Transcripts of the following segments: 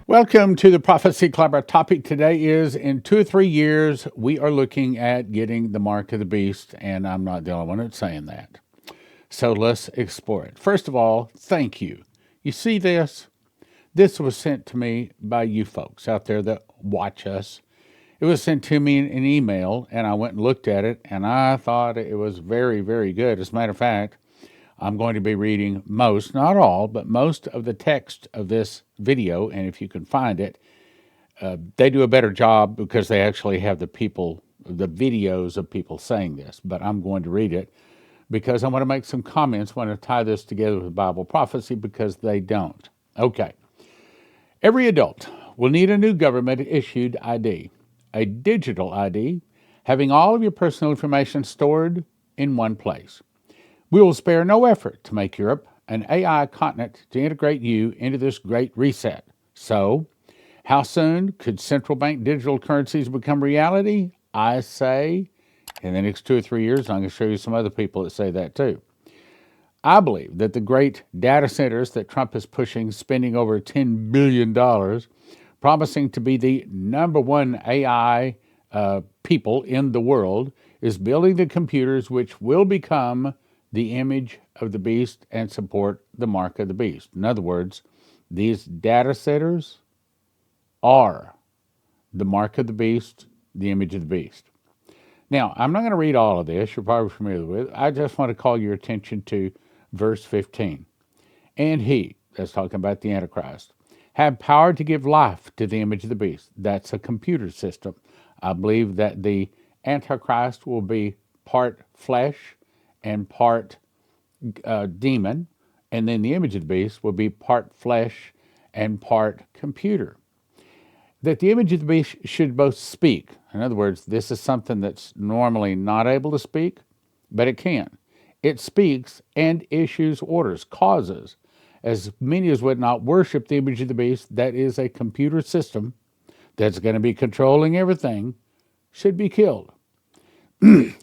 Welcome to the Prophecy Club. Our topic today is in 2 or 3 years, we are looking at getting the mark of the beast, and I'm not the only one that's saying that. So let's explore it. First of all, thank you. You see this? This was sent to me by you folks out there that watch us. It was sent to me in an email, and I went and looked at it, and I thought it was very, very good. As a matter of fact, I'm going to be reading most, not all, but most of the text of this video, and if you can find it, they do a better job because they actually have the videos of people saying this. But I'm going to read it because I want to make some comments. I want to tie this together with Bible prophecy because they don't. Okay. Every adult will need a new government-issued ID, a digital ID, having all of your personal information stored in one place. We will spare no effort to make Europe an AI continent to integrate you into this great reset. So, how soon could central bank digital currencies become reality? I say in the next 2 or 3 years. I'm going to show you some other people that say that too. I believe that the great data centers that Trump is pushing, spending over $10 billion, promising to be the number one AI people in the world, is building the computers which will become the image of the beast and support the mark of the beast. In other words, these data centers are the mark of the beast, the image of the beast. Now, I'm not going to read all of this. You're probably familiar with it. I just want to call your attention to verse 15. And he, that's talking about the Antichrist, had power to give life to the image of the beast. That's a computer system. I believe that the Antichrist will be part flesh and part demon, and then the image of the beast will be part flesh and part computer. That the image of the beast should both speak. In other words, this is something that's normally not able to speak, but it can. It speaks and issues orders, causes. As many as would not worship the image of the beast, that is a computer system that's going to be controlling everything, should be killed.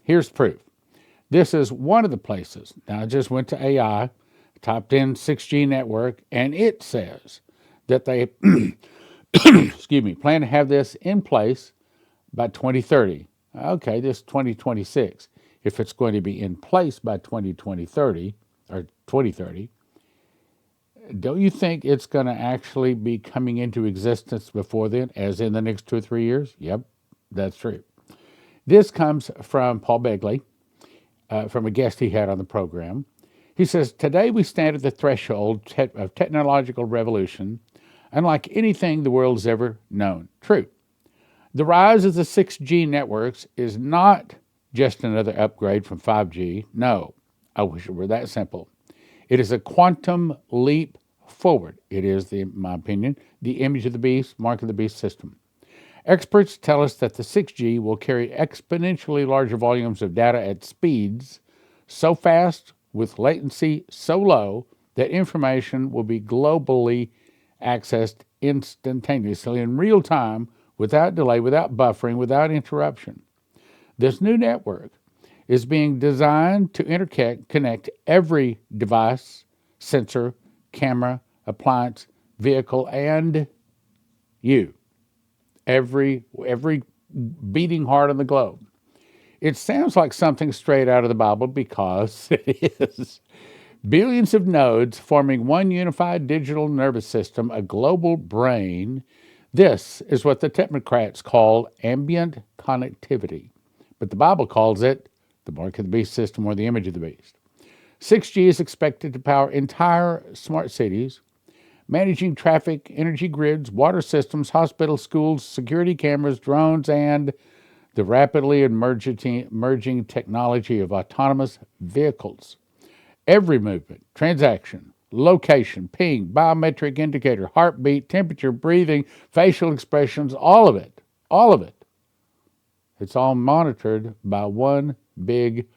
Here's proof. This is one of the places. Now, I just went to AI, typed in 6G network, and it says that they plan to have this in place by 2030. Okay, this is 2026. If it's going to be in place by 2030, don't you think it's going to actually be coming into existence before then, as in the next 2 or 3 years? Yep, that's true. This comes from Paul Begley, from a guest he had on the program. He says, today we stand at the threshold of technological revolution, unlike anything the world has ever known. True. The rise of the 6G networks is not just another upgrade from 5G. No, I wish it were that simple. It is a quantum leap forward. It is, in my opinion, the image of the beast, mark of the beast system. Experts tell us that the 6G will carry exponentially larger volumes of data at speeds so fast with latency so low that information will be globally accessed instantaneously in real time, without delay, without buffering, without interruption. This new network is being designed to connect every device, sensor, camera, appliance, vehicle, and you. Every beating heart on the globe. It sounds like something straight out of the Bible because it is. Billions of nodes forming one unified digital nervous system, a global brain. This is what the technocrats call ambient connectivity, but the Bible calls it the mark of the beast system or the image of the beast. 6G is expected to power entire smart cities, managing traffic, energy grids, water systems, hospitals, schools, security cameras, drones, and the rapidly emerging technology of autonomous vehicles. Every movement, transaction, location, ping, biometric indicator, heartbeat, temperature, breathing, facial expressions, all of it, it's all monitored by one big,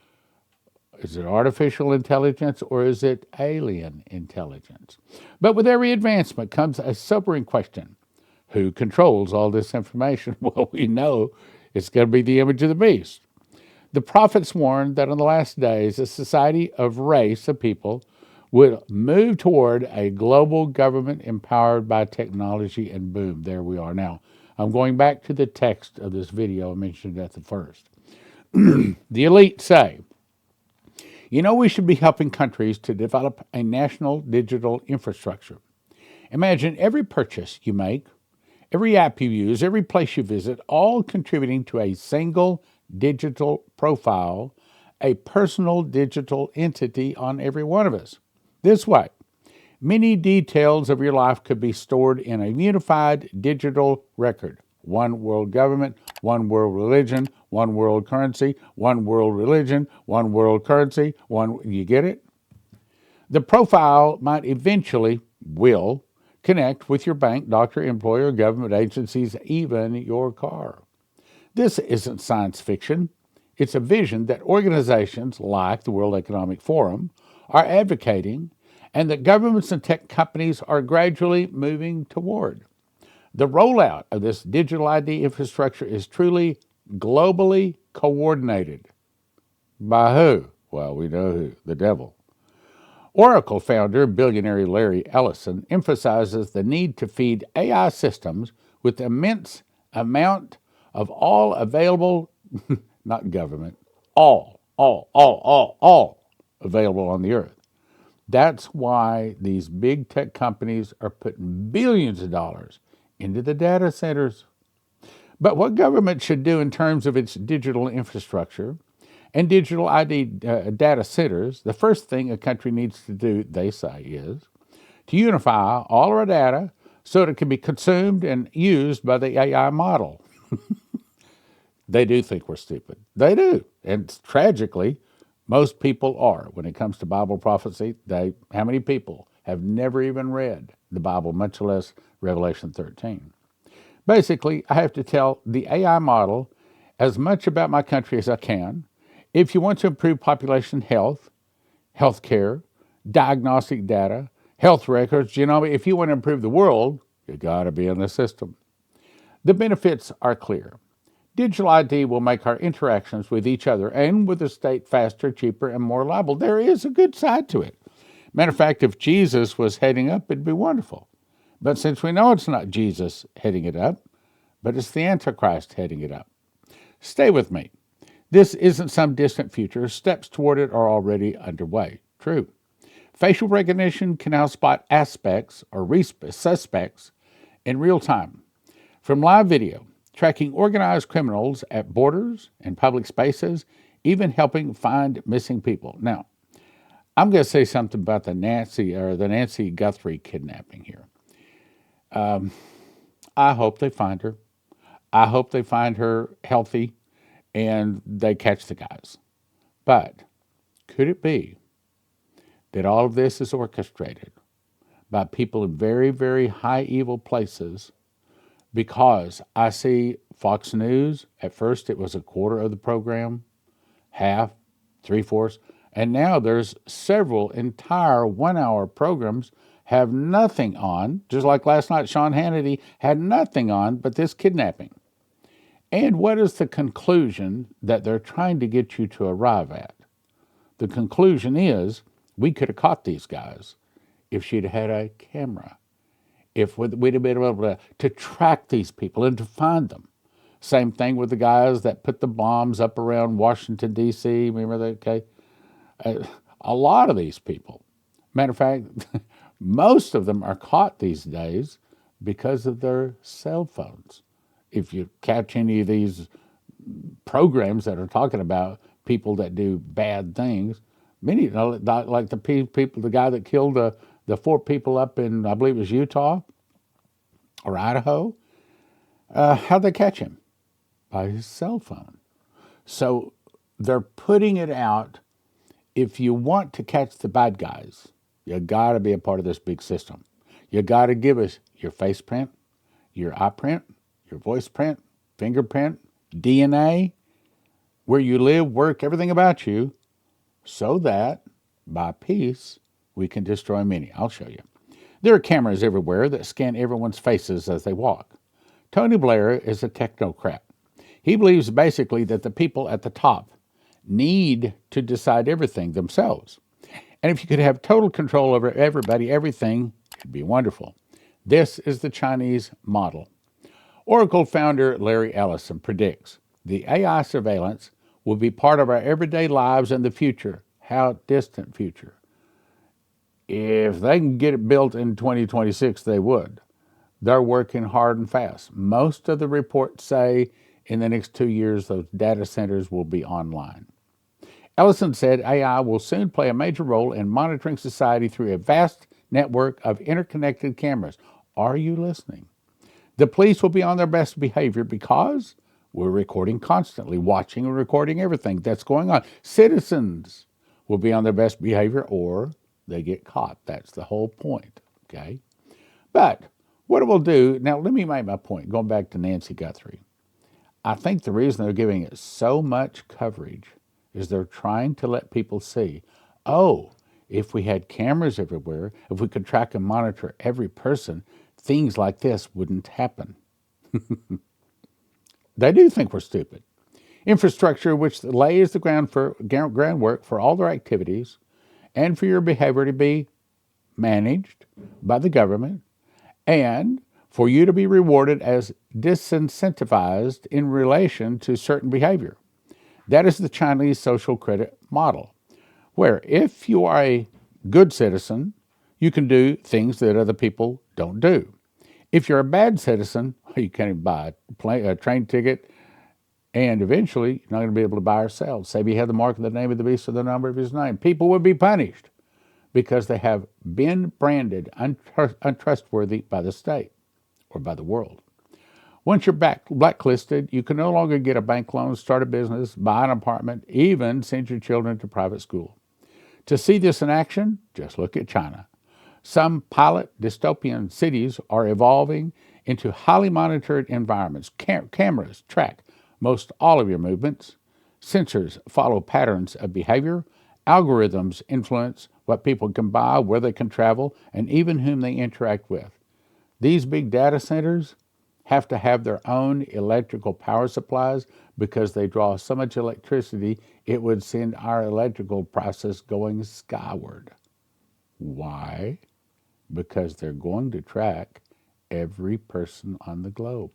is it artificial intelligence or is it alien intelligence? But with every advancement comes a sobering question. Who controls all this information? Well, we know it's going to be the image of the beast. The prophets warned that in the last days, a society of race of people will move toward a global government empowered by technology, and boom, there we are. Now, I'm going back to the text of this video I mentioned at the first. The elite say, we should be helping countries to develop a national digital infrastructure. Imagine every purchase you make, every app you use, every place you visit, all contributing to a single digital profile, a personal digital entity on every one of us. This way, many details of your life could be stored in a unified digital record. One world government, one world religion, one world currency, one world religion, one world currency, you get it? The profile might will connect with your bank, doctor, employer, government agencies, even your car. This isn't science fiction. It's a vision that organizations like the World Economic Forum are advocating and that governments and tech companies are gradually moving toward. The rollout of this digital ID infrastructure is truly globally coordinated. By who? Well, we know who, the devil. Oracle founder, billionaire Larry Ellison, emphasizes the need to feed AI systems with immense amount of all available, not government, all available on the earth. That's why these big tech companies are putting billions of dollars into the data centers. But what government should do in terms of its digital infrastructure and digital ID data centers, the first thing a country needs to do, they say, is to unify all of our data so that it can be consumed and used by the AI model. They do think we're stupid. They do. And tragically, most people are. When it comes to Bible prophecy, how many people have never even read the Bible, much less Revelation 13? Basically, I have to tell the AI model as much about my country as I can. If you want to improve population health, healthcare, diagnostic data, health records, if you want to improve the world, you got to be in the system. The benefits are clear. Digital ID will make our interactions with each other and with the state faster, cheaper, and more reliable. There is a good side to it. Matter of fact, if Jesus was heading up, it'd be wonderful. But since we know it's not Jesus heading it up, but it's the Antichrist heading it up. Stay with me. This isn't some distant future. Steps toward it are already underway. True. Facial recognition can now spot aspects or suspects in real time. From live video, tracking organized criminals at borders and public spaces, even helping find missing people. Now, I'm going to say something about the Nancy Guthrie kidnapping here. I hope they find her. I hope they find her healthy and they catch the guys. But could it be that all of this is orchestrated by people in very, very high evil places? Because I see Fox News, at first it was a quarter of the program, half, three-fourths, and now there's several entire 1-hour programs have nothing on, just like last night Sean Hannity had nothing on but this kidnapping. And what is the conclusion that they're trying to get you to arrive at? The conclusion is we could have caught these guys if she'd had a camera. If we'd have been able to track these people and to find them. Same thing with the guys that put the bombs up around Washington, D.C. Remember that? Okay. A lot of these people, matter of fact, most of them are caught these days because of their cell phones. If you catch any of these programs that are talking about people that do bad things, many, like the guy that killed the 4 people up in, I believe it was Utah or Idaho, how'd they catch him? By his cell phone. So they're putting it out. If you want to catch the bad guys, you got to be a part of this big system. You got to give us your face print, your eye print, your voice print, fingerprint, DNA, where you live, work, everything about you, so that by piece we can destroy many. I'll show you. There are cameras everywhere that scan everyone's faces as they walk. Tony Blair is a technocrat. He believes basically that the people at the top need to decide everything themselves. And if you could have total control over everybody, everything, it'd be wonderful. This is the Chinese model. Oracle founder Larry Ellison predicts the AI surveillance will be part of our everyday lives in the future. How distant future? If they can get it built in 2026, they would. They're working hard and fast. Most of the reports say in the next 2 years, those data centers will be online. Ellison said AI will soon play a major role in monitoring society through a vast network of interconnected cameras. Are you listening? The police will be on their best behavior because we're recording constantly, watching and recording everything that's going on. Citizens will be on their best behavior or they get caught. That's the whole point, okay? But what it will do, now let me make my point, going back to Nancy Guthrie. I think the reason they're giving it so much coverage is they're trying to let people see, oh, if we had cameras everywhere, if we could track and monitor every person, things like this wouldn't happen. They do think we're stupid. Infrastructure which lays the groundwork for all their activities and for your behavior to be managed by the government and for you to be rewarded as disincentivized in relation to certain behavior. That is the Chinese social credit model, where if you are a good citizen, you can do things that other people don't do. If you're a bad citizen, you can't even buy a train ticket, and eventually you're not going to be able to buy or sell. Say you have the mark of the name of the beast or the number of his name. People would be punished because they have been branded untrustworthy by the state or by the world. Once you're blacklisted, you can no longer get a bank loan, start a business, buy an apartment, even send your children to private school. To see this in action, just look at China. Some pilot dystopian cities are evolving into highly monitored environments. Cameras track most all of your movements. Sensors follow patterns of behavior. Algorithms influence what people can buy, where they can travel, and even whom they interact with. These big data centers have to have their own electrical power supplies because they draw so much electricity it would send our electrical process going skyward. Why? Because they're going to track every person on the globe.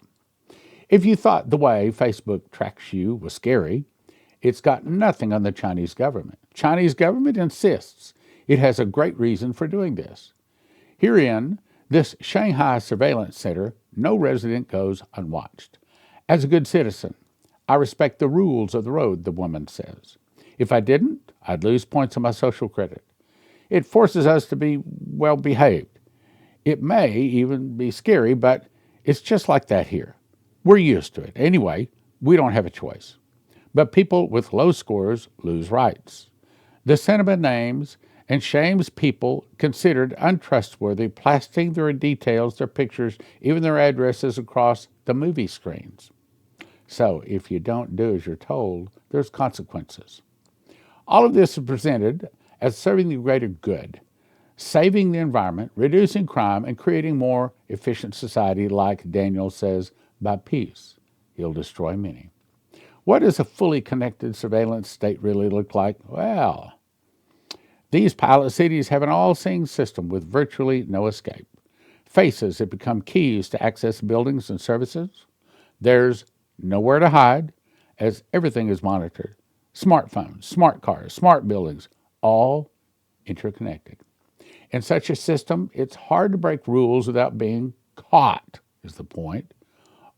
If you thought the way Facebook tracks you was scary, it's got nothing on the Chinese government. Chinese government insists it has a great reason for doing this. Herein, this Shanghai surveillance center, no resident goes unwatched. As a good citizen, I respect the rules of the road, the woman says. If I didn't, I'd lose points on my social credit. It forces us to be well behaved. It may even be scary, but it's just like that here. We're used to it. Anyway, we don't have a choice. But people with low scores lose rights. The sentiment names and shames people considered untrustworthy, plastering their details, their pictures, even their addresses across the movie screens. So if you don't do as you're told, there's consequences. All of this is presented as serving the greater good, saving the environment, reducing crime, and creating more efficient society, like Daniel says, by peace. He'll destroy many. What does a fully connected surveillance state really look like? Well, these pilot cities have an all-seeing system with virtually no escape. Faces that become keys to access buildings and services. There's nowhere to hide, as everything is monitored. Smartphones, smart cars, smart buildings, all interconnected. In such a system, it's hard to break rules without being caught, is the point.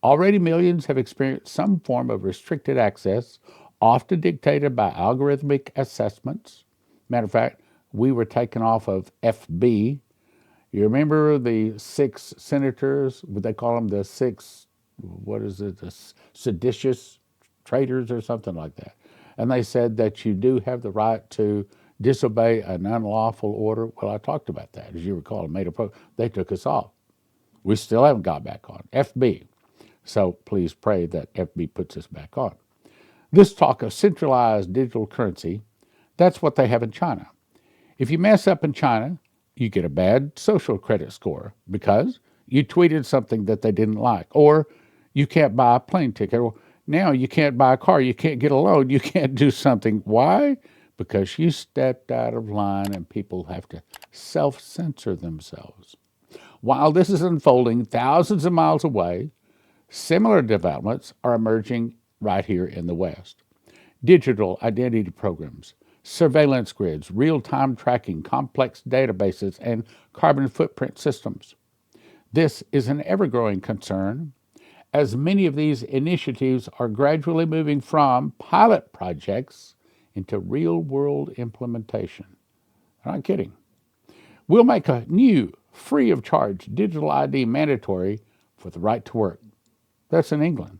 Already millions have experienced some form of restricted access, often dictated by algorithmic assessments. Matter of fact, we were taken off of FB. You remember the 6 senators, what they call them, the 6, the seditious traitors or something like that. And they said that you do have the right to disobey an unlawful order. Well, I talked about that, as you recall, they took us off. We still haven't got back on. FB. So please pray that FB puts us back on. This talk of centralized digital currency, that's what they have in China. If you mess up in China, you get a bad social credit score because you tweeted something that they didn't like, or you can't buy a plane ticket, or now you can't buy a car, you can't get a loan, you can't do something. Why? because you stepped out of line and people have to self-censor themselves. While this is unfolding thousands of miles away, similar developments are emerging right here in the West. Digital identity programs, surveillance grids, real-time tracking, complex databases, and carbon footprint systems. This is an ever-growing concern, as many of these initiatives are gradually moving from pilot projects into real-world implementation. I'm not kidding. We'll make a new, free of charge digital ID mandatory for the right to work. That's in England.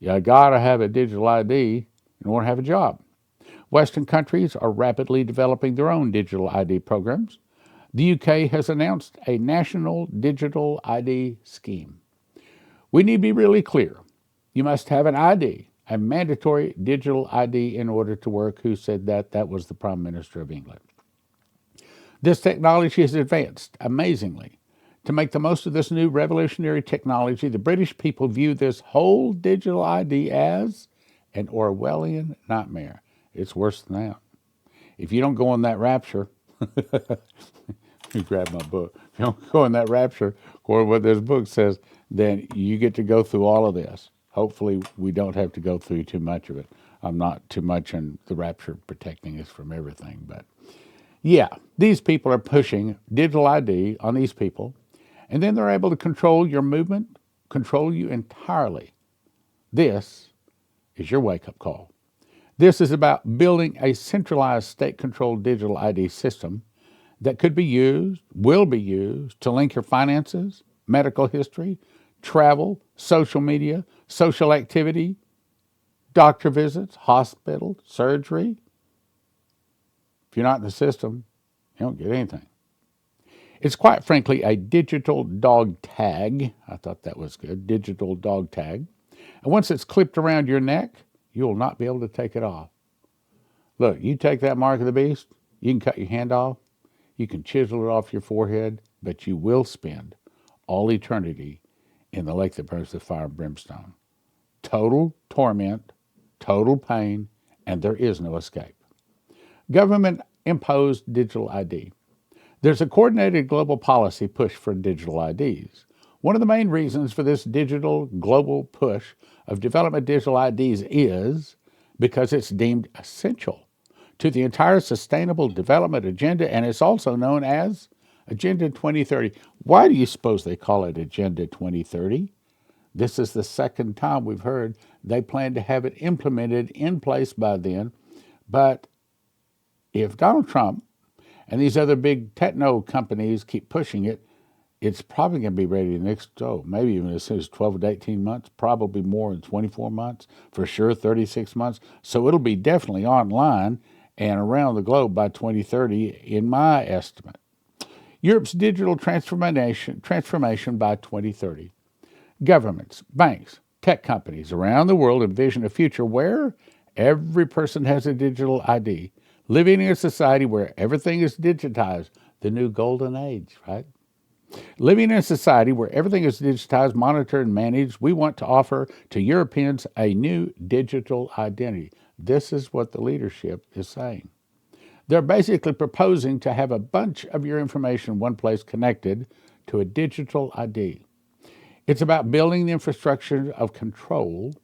You gotta have a digital ID in order to have a job. Western countries are rapidly developing their own digital ID programs. The UK has announced a national digital ID scheme. We need to be really clear. You must have an ID, a mandatory digital ID in order to work. Who said that? That was the Prime Minister of England. This technology has advanced amazingly. To make the most of this new revolutionary technology, the British people view this whole digital ID as an Orwellian nightmare. It's worse than that. If you don't go on that rapture, you grab my book. If you don't go on that rapture, according to what this book says, then you get to go through all of this. Hopefully, we don't have to go through too much of it. I'm not too much in the rapture protecting us from everything, but yeah, these people are pushing digital ID on these people, and then they're able to control your movement, control you entirely. This is your wake-up call. This is about building a centralized state-controlled digital ID system that could be used, will be used, to link your finances, medical history, travel, social media, social activity, doctor visits, hospital, surgery. If you're not in the system, you don't get anything. It's quite frankly a digital dog tag. I thought that was good, digital dog tag. And once it's clipped around your neck, you'll not be able to take it off. Look, you take that mark of the beast, you can cut your hand off, you can chisel it off your forehead, but you will spend all eternity in the lake that burns with fire and brimstone. Total torment, total pain, and there is no escape. Government imposed digital ID. There's a coordinated global policy push for digital IDs. One of the main reasons for this digital global push of development digital IDs is because it's deemed essential to the entire sustainable development agenda, and it's also known as Agenda 2030. Why do you suppose they call it Agenda 2030? This is the second time we've heard they plan to have it implemented in place by then. But if Donald Trump and these other big techno companies keep pushing it, it's probably going to be ready next, maybe even as soon as 12 to 18 months, probably more in 24 months, for sure 36 months. So it'll be definitely online and around the globe by 2030, in my estimate. Europe's digital transformation by 2030. Governments, banks, tech companies around the world envision a future where every person has a digital ID, living in a society where everything is digitized, the new golden age, right? Living in a society where everything is digitized, monitored, and managed, we want to offer to Europeans a new digital identity. This is what the leadership is saying. They're basically proposing to have a bunch of your information in one place connected to a digital ID. It's about building the infrastructure of control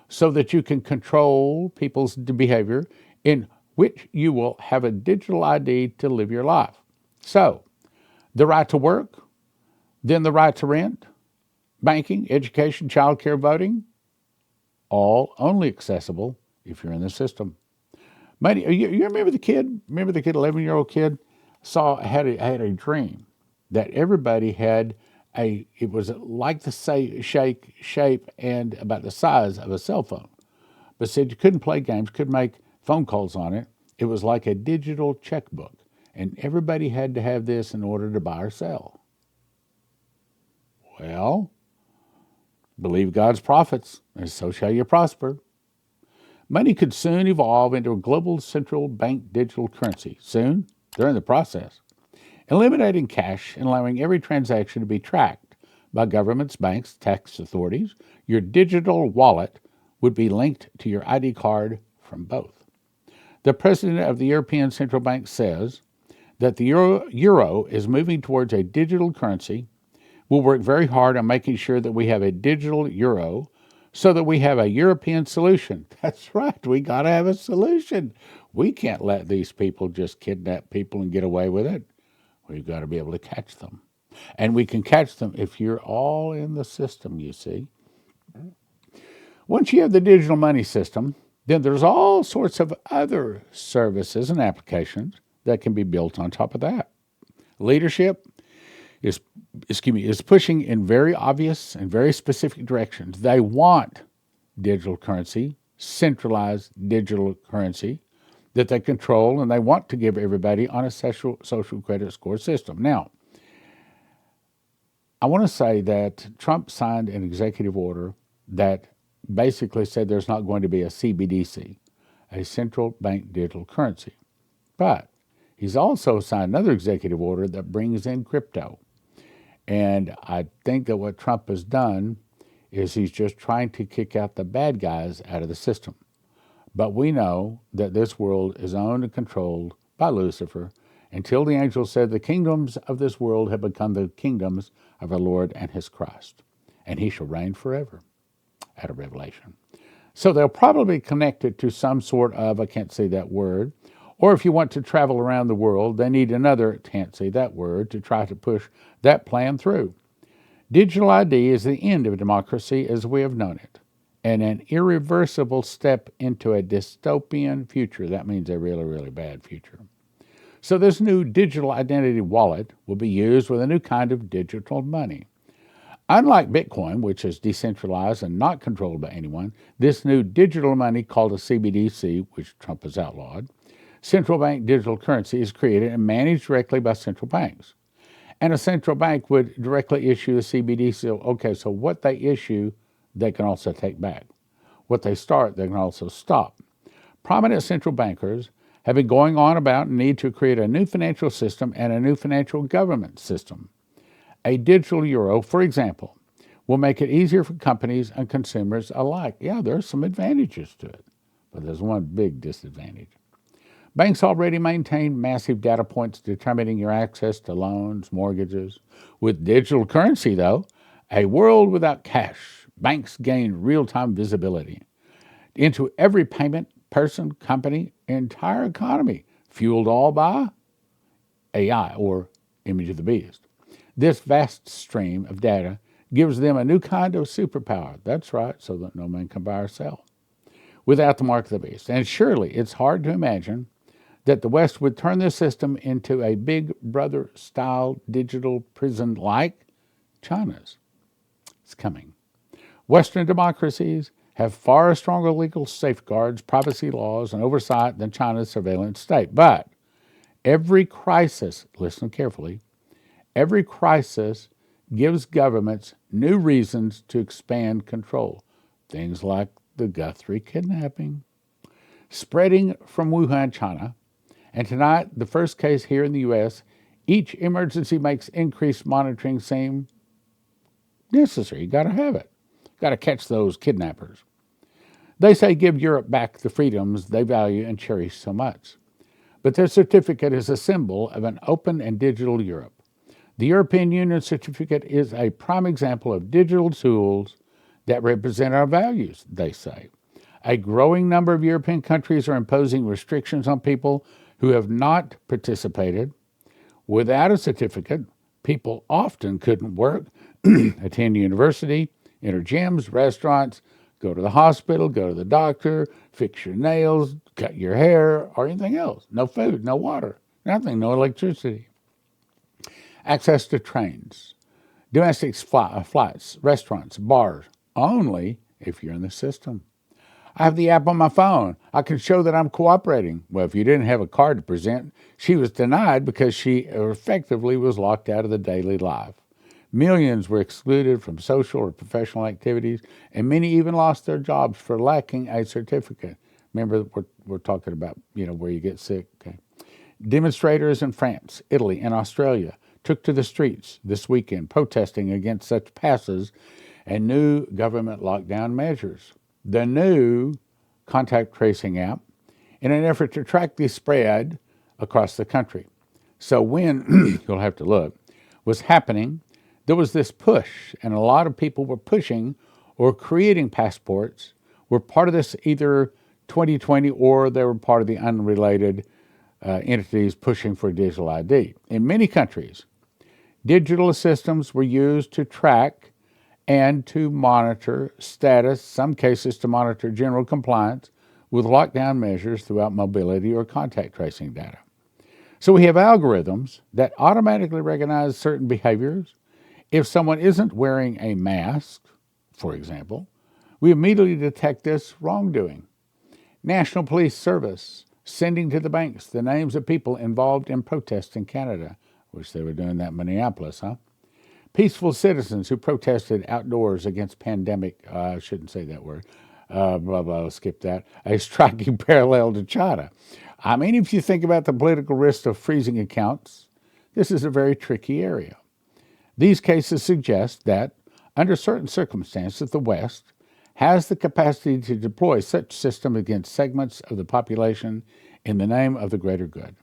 so that you can control people's behavior, in which you will have a digital ID to live your life. So, the right to work, then the right to rent, banking, education, childcare, voting, all only accessible if you're in the system. You remember the kid? Remember the kid, 11-year-old kid, had a dream that everybody had it was like the shape and about the size of a cell phone, but said you couldn't play games, couldn't make phone calls on it. It was like a digital checkbook, and everybody had to have this in order to buy or sell. Well, believe God's prophets, and so shall you prosper. Money could soon evolve into a global central bank digital currency. Soon, they're in the process. Eliminating cash and allowing every transaction to be tracked by governments, banks, tax authorities. Your digital wallet would be linked to your ID card from both. The president of the European Central Bank says that the euro is moving towards a digital currency. We'll work very hard on making sure that we have a digital euro so that we have a European solution. That's right. We got to have a solution. We can't let these people just kidnap people and get away with it. We've got to be able to catch them. And we can catch them if you're all in the system, you see. Once you have the digital money system, then there's all sorts of other services and applications that can be built on top of that. Leadership is pushing in very obvious and very specific directions. They want digital currency, centralized digital currency that they control, and they want to give everybody on a social credit score system. Now, I want to say that Trump signed an executive order that basically said there's not going to be a CBDC, a central bank digital currency. But he's also signed another executive order that brings in crypto. And I think that what Trump has done is he's just trying to kick out the bad guys out of the system. But we know that this world is owned and controlled by Lucifer until the angel said the kingdoms of this world have become the kingdoms of our Lord and his Christ, and he shall reign forever, out of Revelation. So they'll probably be connected to some sort of, I can't say that word, or if you want to travel around the world, they need another, can't say that word, to try to push that plan through. Digital ID is the end of democracy as we have known it, and an irreversible step into a dystopian future. That means a really, really bad future. So this new digital identity wallet will be used with a new kind of digital money. Unlike Bitcoin, which is decentralized and not controlled by anyone, this new digital money called a CBDC, which Trump has outlawed, central bank digital currency, is created and managed directly by central banks. And a central bank would directly issue a CBDC. Okay, so what they issue, they can also take back. What they start, they can also stop. Prominent central bankers have been going on about the need to create a new financial system and a new financial government system. A digital euro, for example, will make it easier for companies and consumers alike. Yeah, there are some advantages to it, but there's one big disadvantage. Banks already maintain massive data points determining your access to loans, mortgages. With digital currency, though, a world without cash, banks gain real-time visibility into every payment, person, company, entire economy, fueled all by AI, or image of the beast. This vast stream of data gives them a new kind of superpower. That's right, so that no man can buy or sell without the mark of the beast. And surely it's hard to imagine that the West would turn this system into a Big Brother-style digital prison like China's. It's coming. Western democracies have far stronger legal safeguards, privacy laws, and oversight than China's surveillance state. But every crisis, listen carefully, every crisis gives governments new reasons to expand control. Things like the Guthrie kidnapping, spreading from Wuhan, China, and tonight, the first case here in the U.S., each emergency makes increased monitoring seem necessary. You got to have it. Got to catch those kidnappers. They say give Europe back the freedoms they value and cherish so much. But their certificate is a symbol of an open and digital Europe. The European Union certificate is a prime example of digital tools that represent our values, they say. A growing number of European countries are imposing restrictions on people who have not participated. Without a certificate, people often couldn't work, attend university, enter gyms, restaurants, go to the hospital, go to the doctor, fix your nails, cut your hair, or anything else. No food, no water, nothing, no electricity. Access to trains, domestic flights, restaurants, bars, only if you're in the system. I have the app on my phone. I can show that I'm cooperating. Well, if you didn't have a card to present, she was denied because she effectively was locked out of the daily life. Millions were excluded from social or professional activities, and many even lost their jobs for lacking a certificate. Remember, we're talking about, where you get sick. Okay. Demonstrators in France, Italy, and Australia took to the streets this weekend protesting against such passes and new government lockdown measures. The new contact tracing app in an effort to track the spread across the country. So when, you'll have to look, was happening, there was this push, and a lot of people were pushing or creating passports, were part of this either 2020 or they were part of the unrelated entities pushing for digital ID. In many countries, digital systems were used to track and to monitor status, some cases to monitor general compliance with lockdown measures throughout mobility or contact tracing data. So we have algorithms that automatically recognize certain behaviors. If someone isn't wearing a mask, for example, we immediately detect this wrongdoing. National Police Service sending to the banks the names of people involved in protests in Canada. Wish they were doing that in Minneapolis, huh? Peaceful citizens who protested outdoors against pandemic, I shouldn't say that word, I'll skip that, a striking parallel to China. I mean, if you think about the political risk of freezing accounts, this is a very tricky area. These cases suggest that, under certain circumstances, the West has the capacity to deploy such system against segments of the population in the name of the greater good.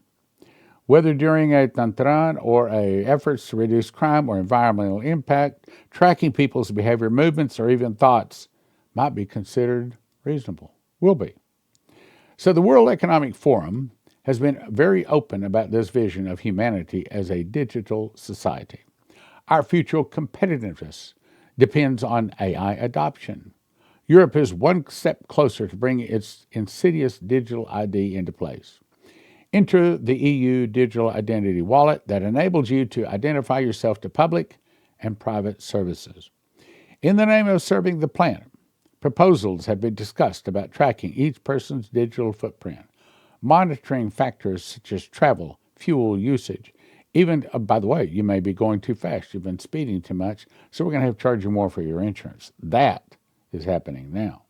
Whether during a tantran or efforts to reduce crime or environmental impact, tracking people's behavior, movements, or even thoughts might be considered reasonable. Will be. So the World Economic Forum has been very open about this vision of humanity as a digital society. Our future competitiveness depends on AI adoption. Europe is one step closer to bringing its insidious digital ID into place. Enter the EU Digital Identity Wallet that enables you to identify yourself to public and private services. In the name of serving the planet, proposals have been discussed about tracking each person's digital footprint, monitoring factors such as travel, fuel usage. Even, by the way, you may be going too fast. You've been speeding too much, so we're going to have to charge you more for your insurance. That is happening now.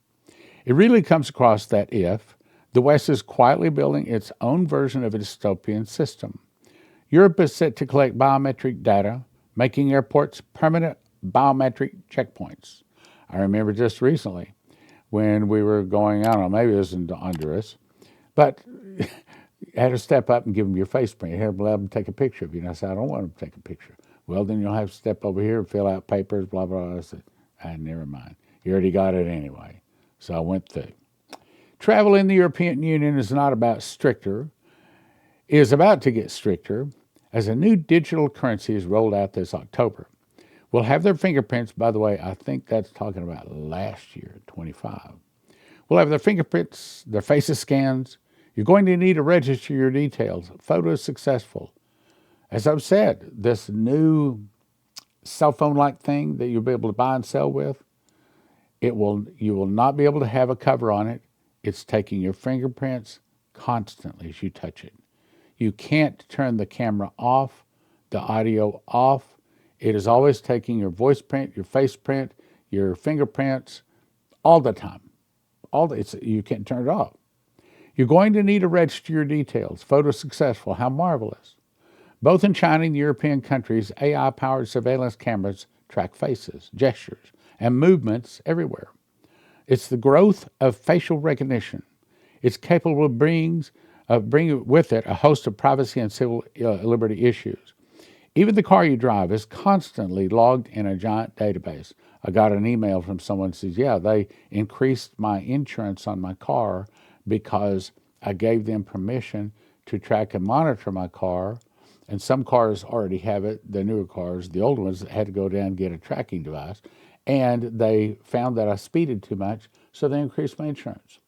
It really comes across that if the West is quietly building its own version of a dystopian system. Europe is set to collect biometric data, making airports permanent biometric checkpoints. I remember just recently when we were going, I don't know, maybe it was in Honduras, but you had to step up and give them your face print. You had to let them take a picture of you. And I said, I don't want them to take a picture. Well, then you'll have to step over here and fill out papers, blah, blah, blah. I said, never mind. You already got it anyway. So I went through. Travel in the European Union is not about stricter, is about to get stricter as a new digital currency is rolled out this October. Will have their fingerprints, by the way, I think that's talking about last year, 25. Will have their fingerprints, their faces scans. You're going to need to register your details. Photo is successful. As I've said, this new cell phone-like thing that you'll be able to buy and sell with, you will not be able to have a cover on it. It's taking your fingerprints constantly as you touch it. You can't turn the camera off, the audio off. It is always taking your voice print, your face print, your fingerprints, all the time. You can't turn it off. You're going to need to register your details. Photo successful. How marvelous. Both in China and European countries, AI-powered surveillance cameras track faces, gestures, and movements everywhere. It's the growth of facial recognition. It's capable of bringing with it a host of privacy and civil liberty issues. Even the car you drive is constantly logged in a giant database. I got an email from someone who says, yeah, they increased my insurance on my car because I gave them permission to track and monitor my car. And some cars already have it, the newer cars. The older ones had to go down and get a tracking device. And they found that I speeded too much, so they increased my insurance.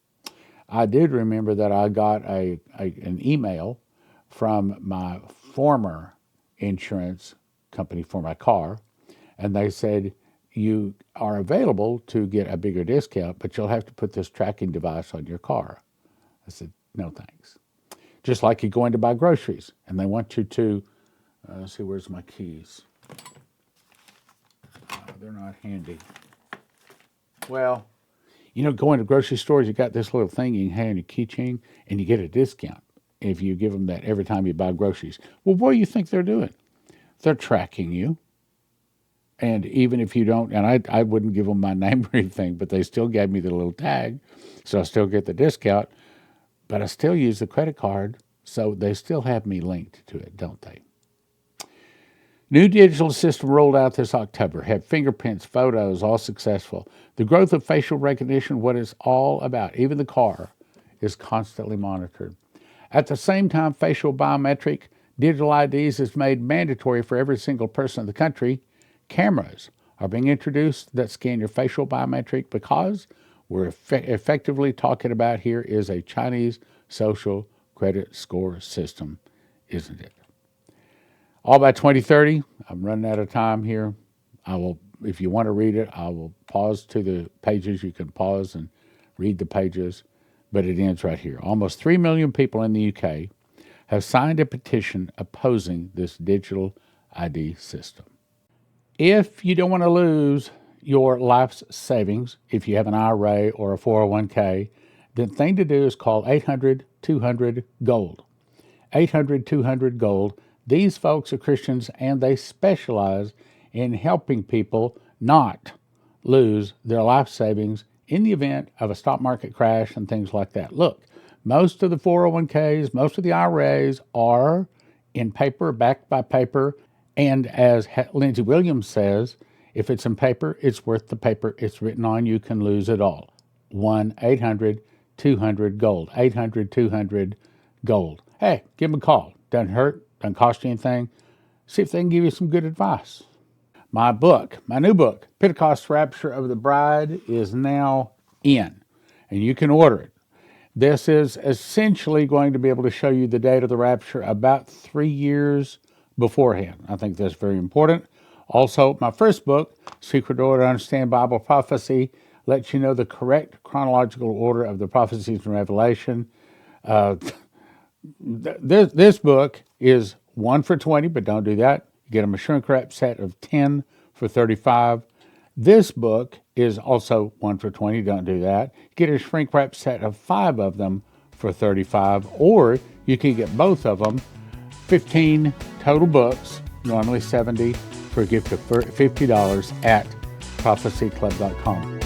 I did remember that I got an email from my former insurance company for my car, and they said, you are available to get a bigger discount, but you'll have to put this tracking device on your car. I said, no thanks. Just like you're going to buy groceries, and they want you to, let's see, where's my keys? They're not handy. Well, going to grocery stores, you got this little thing you can have in your keychain, and you get a discount if you give them that every time you buy groceries. Well, what do you think they're doing? They're tracking you. And even if you don't, and I wouldn't give them my name or anything, but they still gave me the little tag, so I still get the discount. but I still use the credit card, so they still have me linked to it, don't they? New digital system rolled out this October. Have fingerprints, photos, all successful. The growth of facial recognition, what it's all about. Even the car is constantly monitored. At the same time, facial biometric digital IDs is made mandatory for every single person in the country. Cameras are being introduced that scan your facial biometric because we're effectively talking about here is a Chinese social credit score system, isn't it? All by 2030. I'm running out of time here. I will, if you want to read it, I will pause to the pages. You can pause and read the pages, but it ends right here. Almost 3 million people in the UK have signed a petition opposing this digital ID system. If you don't want to lose your life's savings, if you have an IRA or a 401k, the thing to do is call 800-200-GOLD. 800-200-GOLD. These folks are Christians, and they specialize in helping people not lose their life savings in the event of a stock market crash and things like that. Look, most of the 401ks, most of the IRAs are in paper, backed by paper, and as Lindsey Williams says, if it's in paper, it's worth the paper it's written on. You can lose it all. 1-800-200-GOLD. 800-200-GOLD. Hey, give them a call. Doesn't hurt. Doesn't cost you anything. See if they can give you some good advice. My new book, Pentecost Rapture of the Bride, is now in, and you can order it. This is essentially going to be able to show you the date of the rapture about 3 years beforehand. I think that's very important. Also, my first book, Secret Order to Understand Bible Prophecy, lets you know the correct chronological order of the prophecies in Revelation. This book is 1 for $20, but don't do that. You get a shrink wrap set of 10 for $35. This book is also 1 for $20. Don't do that. Get a shrink wrap set of 5 of them for $35, or you can get both of them, 15 total books, normally $70, for a gift of $50 at prophecyclub.com.